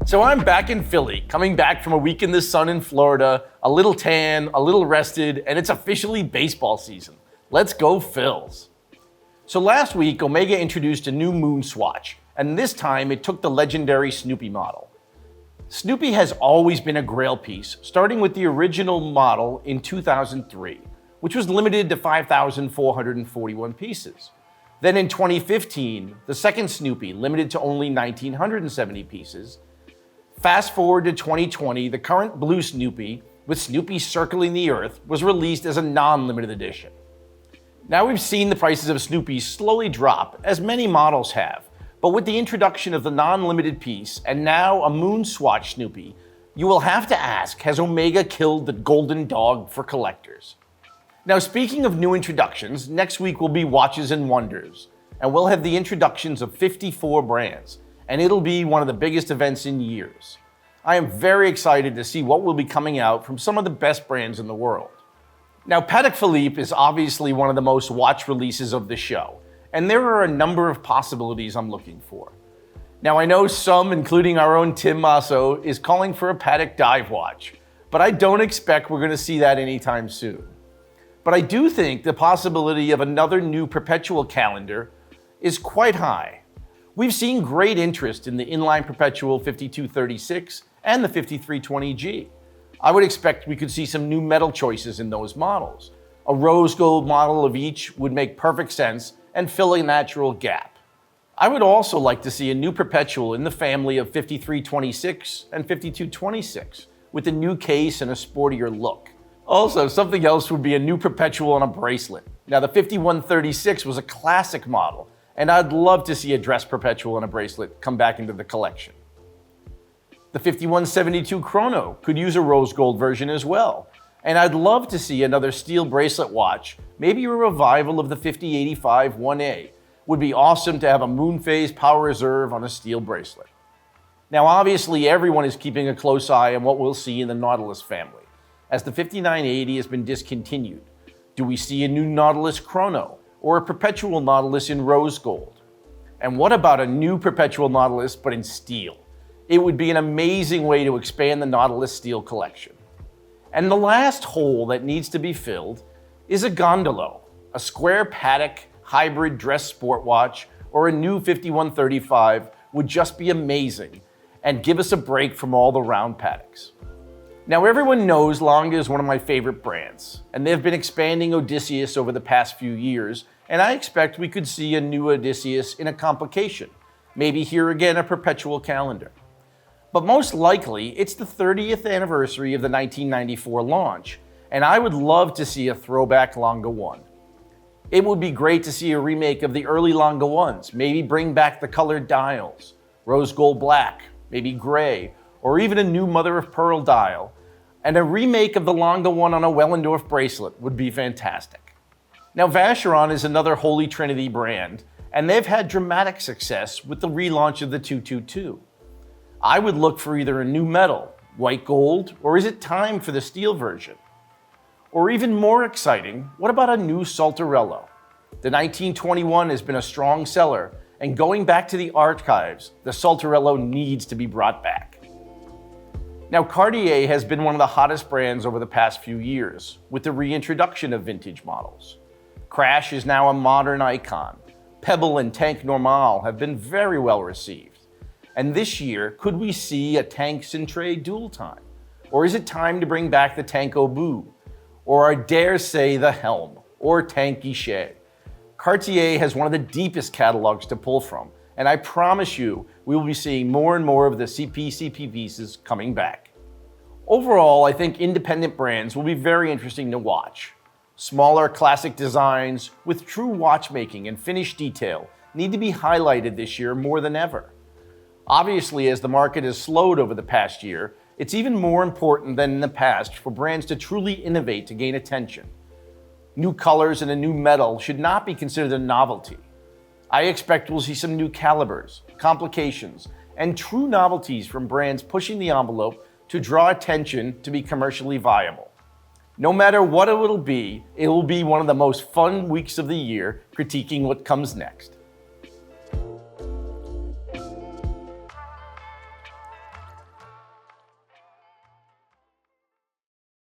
So I'm back in Philly, coming back from a week in the sun in Florida, a little tan, a little rested, and it's officially baseball season. Let's go Phils. So last week, Omega introduced a new MoonSwatch, and this time it took the legendary Snoopy model. Snoopy has always been a grail piece, starting with the original model in 2003, which was limited to 5,441 pieces. Then in 2015, the second Snoopy, limited to only 1,970 pieces. Fast forward to 2020, the current blue Snoopy, with Snoopy circling the Earth, was released as a non-limited edition. Now we've seen the prices of Snoopy slowly drop, as many models have, but with the introduction of the non-limited piece, and now a MoonSwatch Snoopy, you will have to ask, has Omega killed the golden dog for collectors? Now speaking of new introductions, next week will be Watches and Wonders, and we'll have the introductions of 54 brands, and it'll be one of the biggest events in years. I am very excited to see what will be coming out from some of the best brands in the world. Now, Patek Philippe is obviously one of the most watched releases of the show, and there are a number of possibilities I'm looking for. Now, I know some, including our own Tim Masso, is calling for a Patek dive watch, but I don't expect we're going to see that anytime soon. But I do think the possibility of another new perpetual calendar is quite high. We've seen great interest in the inline perpetual 5236 and the 5320G. I would expect we could see some new metal choices in those models. A rose gold model of each would make perfect sense and fill a natural gap. I would also like to see a new perpetual in the family of 5326 and 5226 with a new case and a sportier look. Also, something else would be a new perpetual on a bracelet. Now, the 5136 was a classic model, and I'd love to see a dress perpetual and a bracelet come back into the collection. The 5172 Chrono could use a rose gold version as well, and I'd love to see another steel bracelet watch, maybe a revival of the 5085 1A. Would be awesome to have a moon phase power reserve on a steel bracelet. Now obviously everyone is keeping a close eye on what we'll see in the Nautilus family, as the 5980 has been discontinued. Do we see a new Nautilus Chrono, or a perpetual Nautilus in rose gold? And what about a new perpetual Nautilus but in steel? It would be an amazing way to expand the Nautilus steel collection. And the last hole that needs to be filled is a Gondolo, a square Patek hybrid dress sport watch, or a new 5135 would just be amazing and give us a break from all the round Pateks. Now everyone knows Lange is one of my favorite brands, and they've been expanding Odysseus over the past few years, and I expect we could see a new Odysseus in a complication, maybe here again a perpetual calendar. But most likely, it's the 30th anniversary of the 1994 launch, and I would love to see a throwback Lange 1. It would be great to see a remake of the early Lange 1s, maybe bring back the colored dials, rose gold black, maybe gray, or even a new mother of pearl dial, and a remake of the Lange 1 on a Wellendorf bracelet would be fantastic. Now Vacheron is another Holy Trinity brand, and they've had dramatic success with the relaunch of the 222. I would look for either a new metal, white gold, or is it time for the steel version? Or even more exciting, what about a new Saltarello? The 1921 has been a strong seller, and going back to the archives, the Saltarello needs to be brought back. Now Cartier has been one of the hottest brands over the past few years, with the reintroduction of vintage models. Crash is now a modern icon. Pebble and Tank Normal have been very well received. And this year, could we see a Tank Cintre dual time? Or is it time to bring back the Tank Obu? Or I dare say the Helm, or Tank Guichet? Cartier has one of the deepest catalogs to pull from, and I promise you, we will be seeing more and more of the CP pieces coming back. Overall, I think independent brands will be very interesting to watch. Smaller classic designs with true watchmaking and finished detail need to be highlighted this year more than ever. Obviously, as the market has slowed over the past year, it's even more important than in the past for brands to truly innovate to gain attention. New colors and a new metal should not be considered a novelty. I expect we'll see some new calibers, complications, and true novelties from brands pushing the envelope to draw attention to be commercially viable. No matter what it will be one of the most fun weeks of the year critiquing what comes next.